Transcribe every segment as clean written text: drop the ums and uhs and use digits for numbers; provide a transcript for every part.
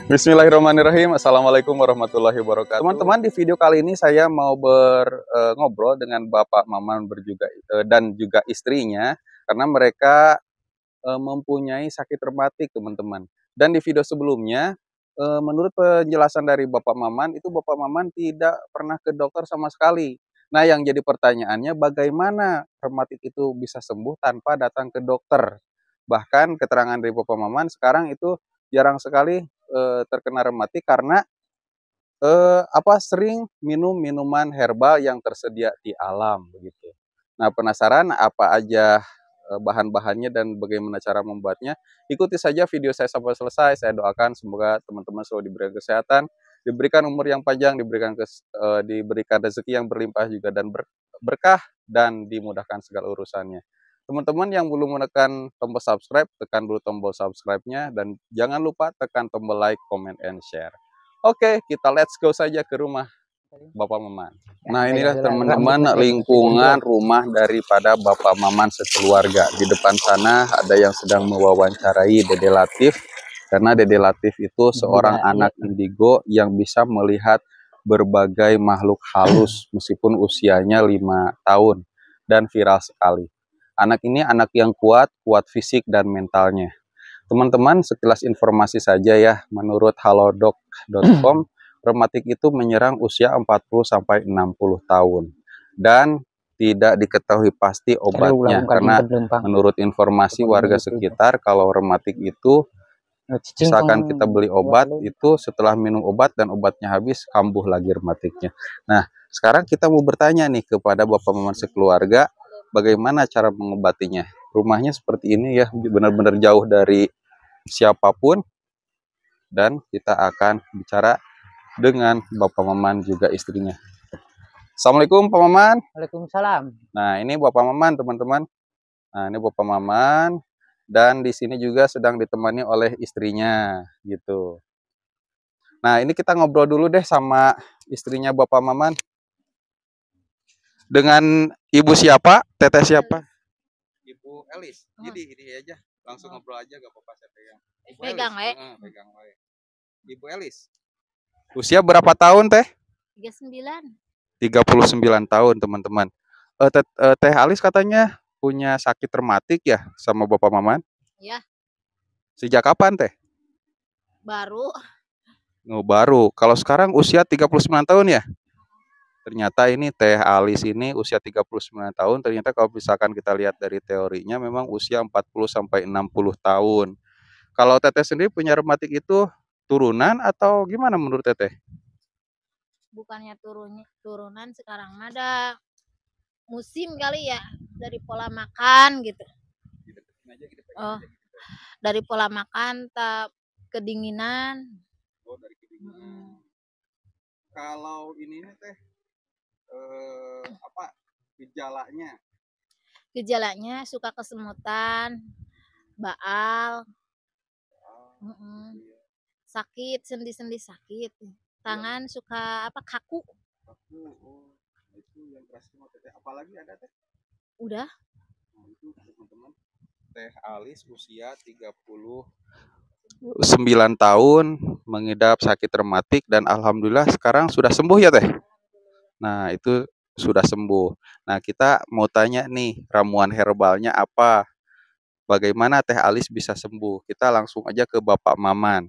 Bismillahirrahmanirrahim. Assalamualaikum warahmatullahi wabarakatuh. Teman-teman, di video kali ini saya mau ngobrol dengan Bapak Maman dan juga istrinya karena mereka mempunyai sakit rematik, teman-teman. Dan di video sebelumnya, menurut penjelasan dari Bapak Maman, itu Bapak Maman tidak pernah ke dokter sama sekali. Nah, yang jadi pertanyaannya, bagaimana rematik itu bisa sembuh tanpa datang ke dokter? Bahkan keterangan dari Bapak Maman sekarang itu jarang sekali terkena rematik karena sering minum minuman herbal yang tersedia di alam begitu. Nah, penasaran apa aja bahan-bahannya dan bagaimana cara membuatnya? Ikuti saja video saya sampai selesai. Saya doakan semoga teman-teman selalu diberikan kesehatan, diberikan umur yang panjang, diberikan rezeki yang berlimpah juga dan berkah dan dimudahkan segala urusannya. Teman-teman yang belum menekan tombol subscribe, tekan dulu tombol subscribe-nya dan jangan lupa tekan tombol like, comment, and share. Oke, kita let's go saja ke rumah Bapak Maman. Nah, inilah teman-teman lingkungan rumah daripada Bapak Maman sekeluarga. Di depan sana ada yang sedang mewawancarai Dede Latif, karena Dede Latif itu seorang anak indigo yang bisa melihat berbagai makhluk halus meskipun usianya 5 tahun dan viral sekali. Anak ini anak yang kuat fisik dan mentalnya. Teman-teman, sekilas informasi saja ya, menurut halodoc.com, rematik itu menyerang usia 40-60 tahun. Dan tidak diketahui pasti obatnya, karena menurut informasi warga sekitar, kalau rematik itu, misalkan kita beli obat, itu setelah minum obat dan obatnya habis, kambuh lagi rematiknya. Nah, sekarang kita mau bertanya nih kepada Bapak Maman sekeluarga, bagaimana cara mengobatinya? Rumahnya seperti ini ya, benar-benar jauh dari siapapun. Dan kita akan bicara dengan Bapak Maman juga istrinya. Assalamualaikum Pak Maman. Waalaikumsalam. Nah, ini Bapak Maman, teman-teman. Nah, ini Bapak Maman. Dan di sini juga sedang ditemani oleh istrinya, gitu. Nah, ini kita ngobrol dulu deh sama istrinya Bapak Maman. Dengan Ibu siapa? Teteh siapa? Ibu Elis. Jadi ini aja, langsung ngobrol aja, gak apa-apa saya pegang. Ibu pegang, Elis. Pegang, Ibu Elis. Usia berapa tahun, Teh? 39. 39 tahun, teman-teman. Teh Alis katanya punya sakit rematik ya sama Bapak Maman? Ya. Sejak kapan, Teh? Baru. Oh, baru. Kalau sekarang usia 39 tahun ya? Ternyata ini Teh Alis ini usia 39 tahun, ternyata kalau misalkan kita lihat dari teorinya memang usia 40-60 tahun. Kalau Teteh sendiri punya rematik itu turunan atau gimana menurut Teteh? Bukannya turunan, sekarang ada musim kali ya, dari pola makan gitu. Oh, dari pola makan, kedinginan. Oh, dari kedinginan. Kalau ini Teh, apa gejalanya? Gejalanya suka kesemutan, baal, sakit, sendi-sendi sakit, tangan suka kaku. Oh, itu yang keras semua Teh. Apalagi ada Teh? Udah. Nah, itu teman-teman, Teh Alis usia 39 tahun mengidap sakit rematik dan alhamdulillah sekarang sudah sembuh ya Teh. Nah, itu sudah sembuh. Nah, kita mau tanya nih, ramuan herbalnya apa? Bagaimana Teh Alis bisa sembuh? Kita langsung aja ke Bapak Maman.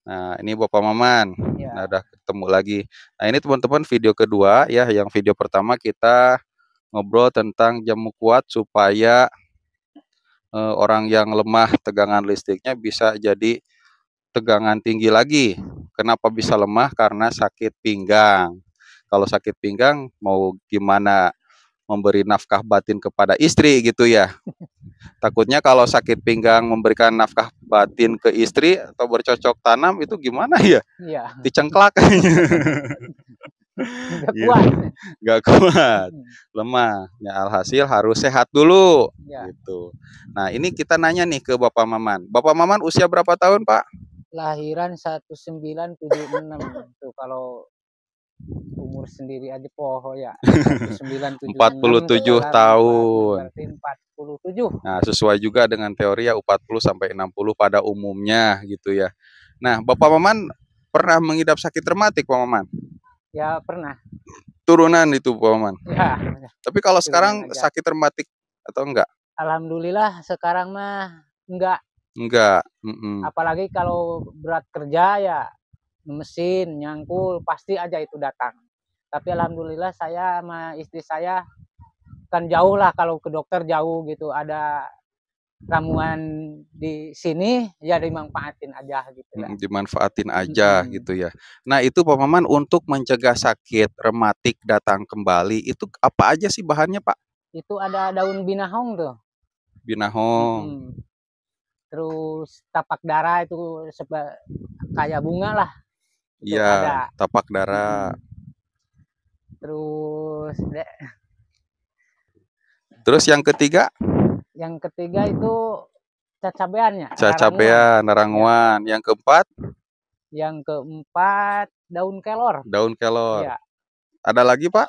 Nah, ini Bapak Maman. Ya. Nah, udah ketemu lagi. Nah, ini teman-teman video kedua ya. Yang video pertama kita ngobrol tentang jamu kuat supaya orang yang lemah tegangan listriknya bisa jadi tegangan tinggi lagi. Kenapa bisa lemah? Karena sakit pinggang. Kalau sakit pinggang mau gimana memberi nafkah batin kepada istri gitu ya. Takutnya kalau sakit pinggang memberikan nafkah batin ke istri atau bercocok tanam itu gimana ya? Iya. Dicengklak. Gak kuat. Gak kuat. Lemah. Ya, alhasil harus sehat dulu. Ya. Gitu. Nah, ini kita nanya nih ke Bapak Maman. Bapak Maman usia berapa tahun, Pak? Lahiran 1976 tuh, kalau umur sendiri aja poho ya. 1977 tahun. Berarti 47. Nah, sesuai juga dengan teori ya 40 sampai 60 pada umumnya gitu ya. Nah, Bapak Maman pernah mengidap sakit rematik, Pak Maman? Ya pernah. Turunan itu, Pak Maman. Ya. Tapi kalau sekarang sakit rematik atau enggak? Alhamdulillah sekarang mah enggak. Enggak. Apalagi kalau berat kerja ya, mesin, nyangkul, pasti aja itu datang. Tapi alhamdulillah saya sama istri saya kan jauh lah, kalau ke dokter jauh gitu, ada ramuan di sini ya dimanfaatin aja gitu lah. Dimanfaatin aja gitu ya. Nah itu Pak Maman, untuk mencegah sakit rematik datang kembali itu apa aja sih bahannya, Pak? Itu ada daun binahong tuh. Binahong. Terus tapak darah itu kayak bunga lah. Iya, tapak darah. Terus yang ketiga? Yang ketiga itu cacabeannya. Cacabean, naranguan. Ya. Yang keempat? Yang keempat daun kelor. Daun kelor. Ya. Ada lagi, Pak?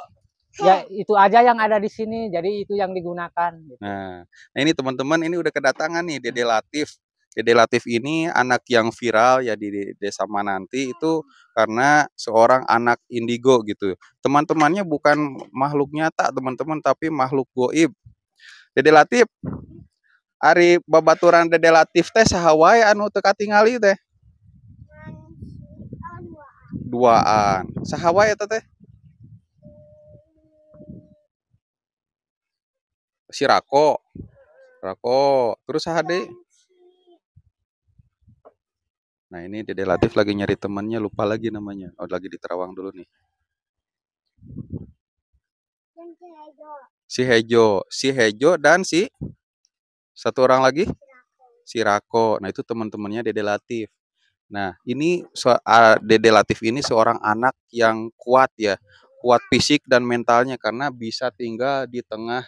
Ya itu aja yang ada di sini, jadi itu yang digunakan. Gitu. Nah ini teman-teman, ini udah kedatangan nih Dede Latif. Dede Latif ini anak yang viral ya di Desa Mananti itu karena seorang anak indigo gitu. Teman-temannya bukan makhluk nyata teman-teman, tapi makhluk goib. Dede Latif, ari babaturan Dede Latif teh saha wae anu teu katingali teh? Duaan. Saha wae eta teh? Si Rako. Terus saha deui? Nah ini Dede Latif lagi nyari temannya, lupa lagi namanya. Oh lagi di Terawang dulu nih. Si Hejo dan si satu orang lagi, si Rako. Nah itu teman-temannya Dede Latif. Nah ini Dede Latif ini seorang anak yang kuat ya, kuat fisik dan mentalnya karena bisa tinggal di tengah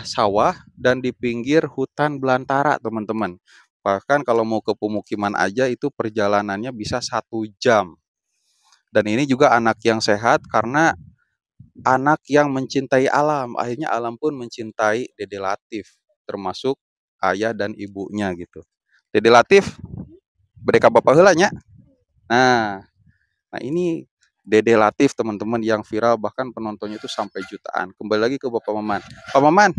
sawah dan di pinggir hutan belantara teman-teman. Bahkan kalau mau ke pemukiman aja itu perjalanannya bisa 1 jam. Dan ini juga anak yang sehat karena anak yang mencintai alam. Akhirnya alam pun mencintai Dede Latif, termasuk ayah dan ibunya gitu. Dede Latif, berdeka bapak heula nya. Nah ini Dede Latif teman-teman yang viral, bahkan penontonnya itu sampai jutaan. Kembali lagi ke Bapak Maman. Pak Maman,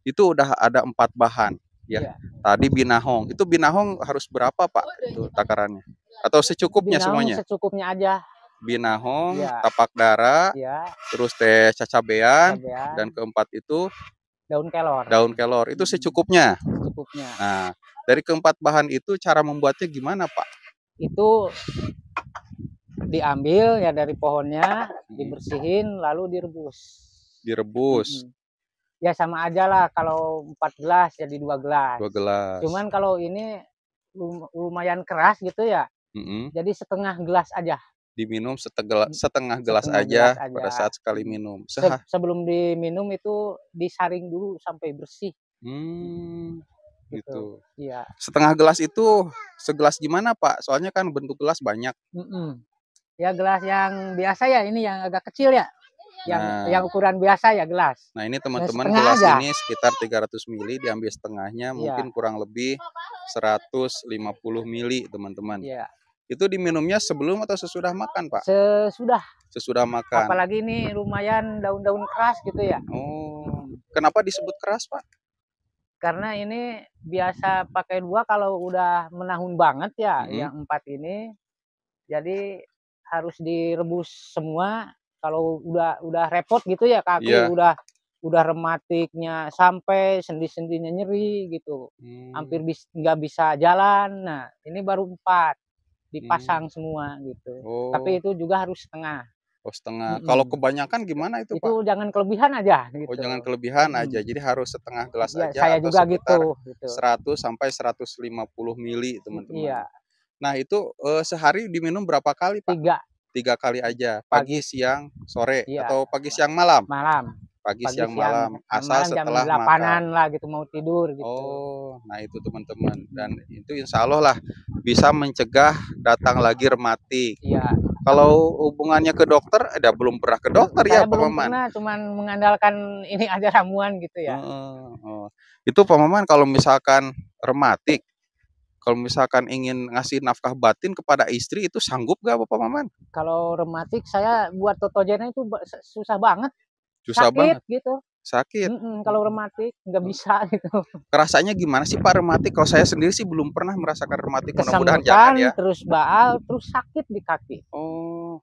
itu udah ada 4 bahan. Ya, tadi binahong. Itu binahong harus berapa Pak? Itu takarannya? Atau secukupnya binahong semuanya? Secukupnya aja. Binahong, tapak darah, terus teh cacabean, dan keempat itu daun kelor. Daun kelor. Itu secukupnya. Secukupnya. Nah, dari keempat bahan itu cara membuatnya gimana Pak? Itu diambil ya dari pohonnya, dibersihin lalu direbus. Direbus. Ya sama aja lah, kalau 4 gelas jadi 2 gelas. 2 gelas. Cuman kalau ini lumayan keras gitu ya. Jadi setengah gelas aja. Diminum setengah gelas aja pada saat sekali minum. Sebelum diminum itu disaring dulu sampai bersih. Gitu. Iya. Setengah gelas itu segelas gimana Pak? Soalnya kan bentuk gelas banyak. Ya gelas yang biasa ya, ini yang agak kecil ya. Yang ukuran biasa ya gelas. Nah ini teman-teman gelas aja. Ini sekitar 300 ml, diambil setengahnya, mungkin kurang lebih 150 ml teman-teman. Iya. Itu diminumnya sebelum atau sesudah makan Pak? Sesudah. Sesudah makan. Apalagi ini lumayan daun-daun keras gitu ya. Oh, kenapa disebut keras Pak? Karena ini biasa pakai 2 kalau udah menahun banget ya. Yang 4 ini jadi harus direbus semua. Kalau udah repot gitu ya kaki, udah rematiknya sampai sendi-sendinya nyeri gitu. Hampir nggak bisa jalan. Nah ini baru 4 dipasang semua gitu. Tapi itu juga harus setengah. Oh setengah. Kalau kebanyakan gimana itu Pak? Itu jangan kelebihan aja gitu. Oh jangan kelebihan aja, jadi harus setengah gelas aja. Saya atau juga gitu. 100 sampai 150 ml teman-teman. Nah itu sehari diminum berapa kali Pak? 3 kali aja, pagi, siang, sore, atau pagi, siang, malam? Malam. Pagi, siang, malam, asal setelah jam 8-an lah gitu, mau tidur gitu. Oh, nah itu teman-teman, dan itu insya Allah lah bisa mencegah datang lagi rematik. Iya. Kalau hubungannya ke dokter, belum pernah ke dokter ya Pak Maman? Pernah, cuman mengandalkan ini aja ramuan gitu ya. Itu Pak Maman kalau misalkan rematik, Kalau misalkan ingin ngasih nafkah batin kepada istri itu sanggup gak Bapak Maman? Kalau rematik saya buat totojennya itu susah banget, Susah sakit banget, gitu. sakit. Kalau rematik nggak bisa gitu. Kerasanya gimana sih Pak rematik? Kalau saya sendiri sih belum pernah merasakan rematik, mudah-mudahan jangan Kesemutan, ya. terus baal, terus sakit di kaki. Oh,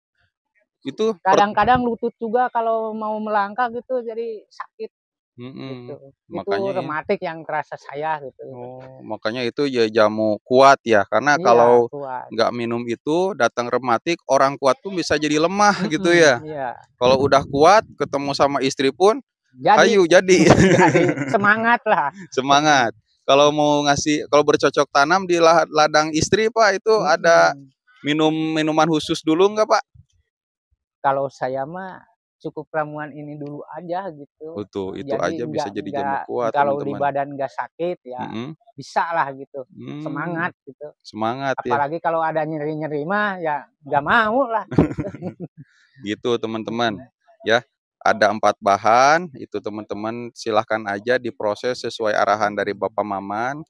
itu Kadang-kadang lutut juga kalau mau melangkah gitu jadi sakit gitu. Itu makanya ya. rematik yang kerasa saya gitu. Oh, makanya itu ya jamu kuat ya, karena Iya, kalau kuat. nggak minum itu datang rematik, orang kuat pun bisa jadi lemah gitu ya. Iya. Kalau udah kuat ketemu sama istri pun, Jadi hayu jadi jadi semangat lah. semangat. Kalau mau ngasih, kalau bercocok tanam di ladang istri Pak, itu ada minum minuman khusus dulu nggak Pak? Kalau saya mah cukup ramuan ini dulu aja gitu. Betul, itu Jadi aja bisa jadi jamu nggak kuat kalau di teman-teman. badan nggak sakit ya bisa lah gitu. Semangat gitu. Semangat ya. Apalagi kalau ada nyeri-nyeri mah ya nggak mau lah. Gitu teman-teman ya. Ada 4 bahan, itu teman-teman silahkan aja diproses sesuai arahan dari Bapak Maman.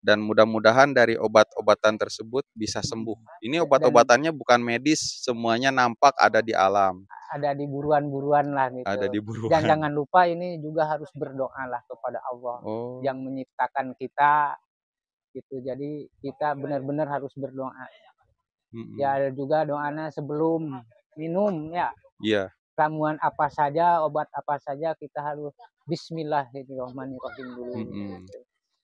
Dan mudah-mudahan dari obat-obatan tersebut bisa sembuh. Ini obat-obatannya bukan medis, semuanya nampak ada di alam. Ada di buruan-buruan lah gitu. Ada di Dan buruan. jangan lupa ini juga harus berdoa lah kepada Allah yang menciptakan kita gitu. Jadi kita benar-benar harus berdoa. Ya ada juga doanya sebelum minum ya. Iya. Ramuan apa saja, obat apa saja kita harus Bismillahirrahmanirrahim dulu.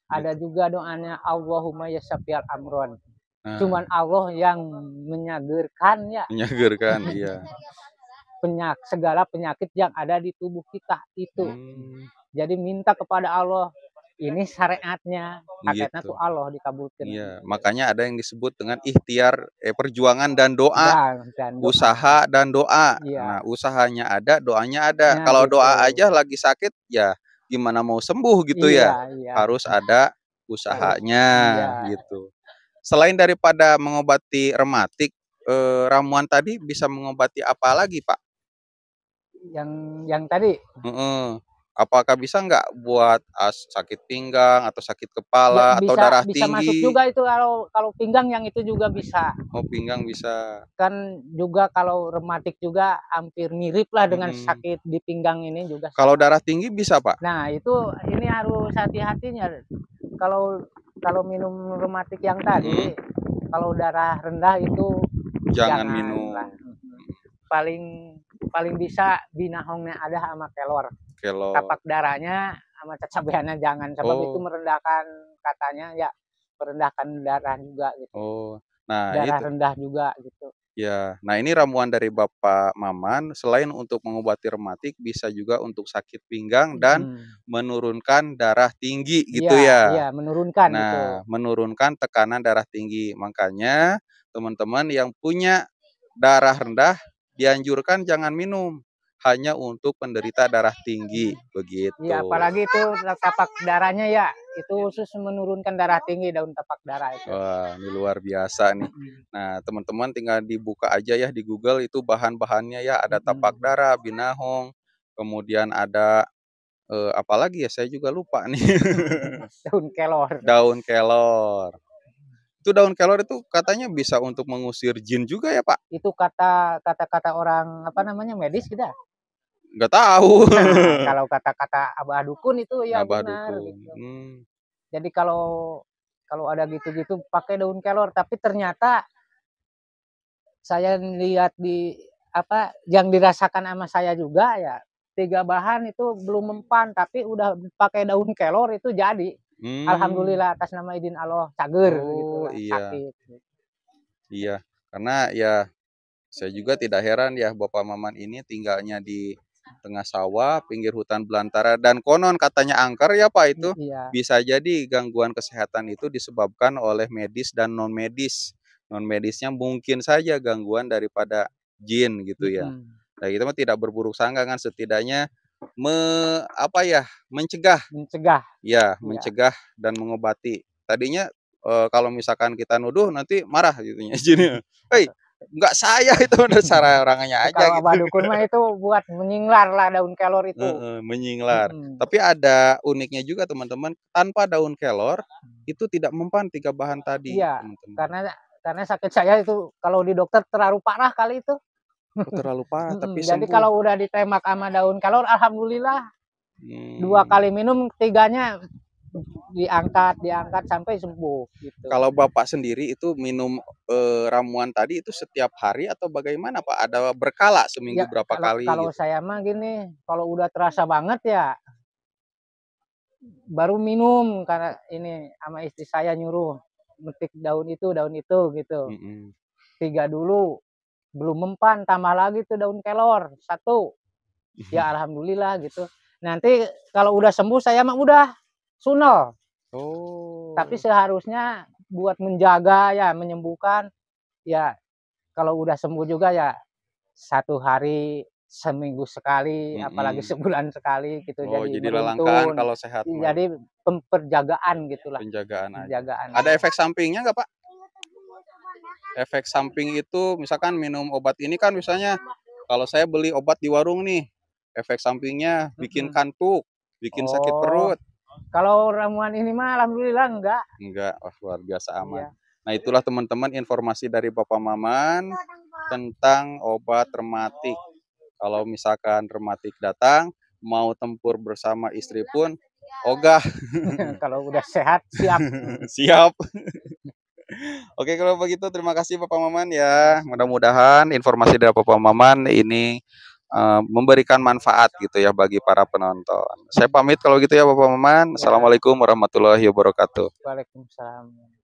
Ada juga doanya Allahumma yasafial amron. Cuman Allah yang menyagerkan ya. Menyagerkan, iya. Segala penyakit yang ada di tubuh kita itu. Jadi minta kepada Allah. Ini syariatnya, hakikatnya tuh Allah dikabulkan. Iya, makanya ada yang disebut dengan ikhtiar, perjuangan dan doa, usaha dan doa. Nah, usahanya ada, doanya ada. Nah, kalau gitu. doa aja lagi sakit, ya gimana mau sembuh gitu ya? Harus ada usahanya gitu. Selain daripada mengobati rematik, ramuan tadi bisa mengobati apa lagi, Pak? Yang tadi? Apakah bisa nggak buat sakit pinggang atau sakit kepala atau darah tinggi? Bisa masuk juga itu kalau pinggang yang itu juga bisa. Oh, pinggang bisa. Kan juga kalau rematik juga hampir mirip lah dengan sakit di pinggang ini juga. Kalau darah tinggi bisa Pak? Nah itu ini harus hati-hatinya. Kalau minum rematik yang tadi, kalau darah rendah itu jangan minum. Paling bisa binahongnya ada sama kelor. Tapak darahnya sama cacabeannya jangan, sebab itu merendahkan katanya ya, merendahkan darah juga gitu. Nah darah itu rendah juga gitu. Ya, nah ini ramuan dari Bapak Maman selain untuk mengobati rematik bisa juga untuk sakit pinggang dan menurunkan darah tinggi gitu ya. Iya, menurunkan nah, gitu. Menurunkan tekanan darah tinggi. Makanya teman-teman yang punya darah rendah dianjurkan jangan minum, hanya untuk penderita darah tinggi begitu. Iya, apalagi itu tapak darahnya ya, itu khusus menurunkan darah tinggi daun tapak darah itu. Wah, ini luar biasa nih. Nah, teman-teman tinggal dibuka aja ya di Google, itu bahan-bahannya ya, ada tapak darah, binahong, kemudian ada apalagi ya, saya juga lupa nih. Daun kelor. Daun kelor. Itu daun kelor itu katanya bisa untuk mengusir jin juga ya, Pak? Itu kata-kata orang apa namanya medis kita. Nggak tahu. Nah, kalau kata-kata abah dukun itu ya abah benar. Dukun. Gitu. Jadi kalau ada gitu-gitu pakai daun kelor, tapi ternyata saya lihat di apa yang dirasakan sama saya juga ya, 3 bahan itu belum mempan, tapi udah pakai daun kelor itu jadi. Alhamdulillah atas nama izin Allah cager gitu lah, sakit. Iya, karena ya saya juga tidak heran ya Bapak Maman ini tinggalnya di tengah sawah, pinggir hutan belantara, dan konon katanya angker ya Pak itu. Bisa jadi gangguan kesehatan itu disebabkan oleh medis dan non medis. Non medisnya mungkin saja gangguan daripada jin gitu ya. Nah, kita mah tidak berburuk sangka kan, setidaknya mencegah. Ya, mencegah dan mengobati. Tadinya kalau misalkan kita nuduh nanti marah gitu ya jinnya. Hei, Enggak saya itu udah cara orangnya aja Kalau gitu. obat dukun mah itu buat menyinglar lah daun kelor itu. Heeh, menyinglar. Mhm. Tapi ada uniknya juga teman-teman, tanpa daun kelor itu tidak mempan 3 bahan tadi, Iya, teman-teman. karena sakit saya itu kalau di dokter terlalu parah kali itu. Oh, terlalu parah tapi Jadi sembuh. kalau udah ditembak sama daun kelor alhamdulillah 2 Mmm. kali minum, 3-nya diangkat sampai sembuh gitu. Kalau Bapak sendiri itu minum, ramuan tadi itu setiap hari atau bagaimana, Pak? Ada berkala seminggu Ya berapa kalau kali kalau gitu? saya mah gini, kalau udah terasa banget ya baru minum karena ini sama istri saya nyuruh metik daun itu gitu. Mhm. 3 dulu, belum mempan tambah lagi tuh daun kelor 1. Ya alhamdulillah gitu. Nanti kalau udah sembuh saya mah udah sunel. Tapi Oh. seharusnya buat menjaga ya, menyembuhkan, ya kalau udah sembuh juga ya 1 hari seminggu sekali, apalagi Mhm. sebulan sekali gitu, Oh, jadi jadi lelangkaan beruntun. kalau sehat mah, Jadi penjagaan gitulah, penjagaan aja. penjagaan. Ada efek sampingnya nggak, Pak? Efek samping itu misalkan minum obat ini kan misalnya kalau saya beli obat di warung nih, efek sampingnya bikin Mhm. kantuk, bikin sakit Oh, perut. kalau ramuan ini mah alhamdulillah enggak. Enggak, wah luar biasa aman. Iya. Nah itulah teman-teman informasi dari Bapak Maman tentang obat rematik. Kalau misalkan rematik datang, mau tempur bersama istri pun ogah. Kalau udah sehat siap. Siap. Oke kalau begitu terima kasih Bapak Maman ya. Mudah-mudahan informasi dari Bapak Maman ini memberikan manfaat gitu ya bagi para penonton. Saya pamit kalau gitu ya Bapak Maman. Ya, Assalamualaikum warahmatullahi wabarakatuh. waalaikumsalam.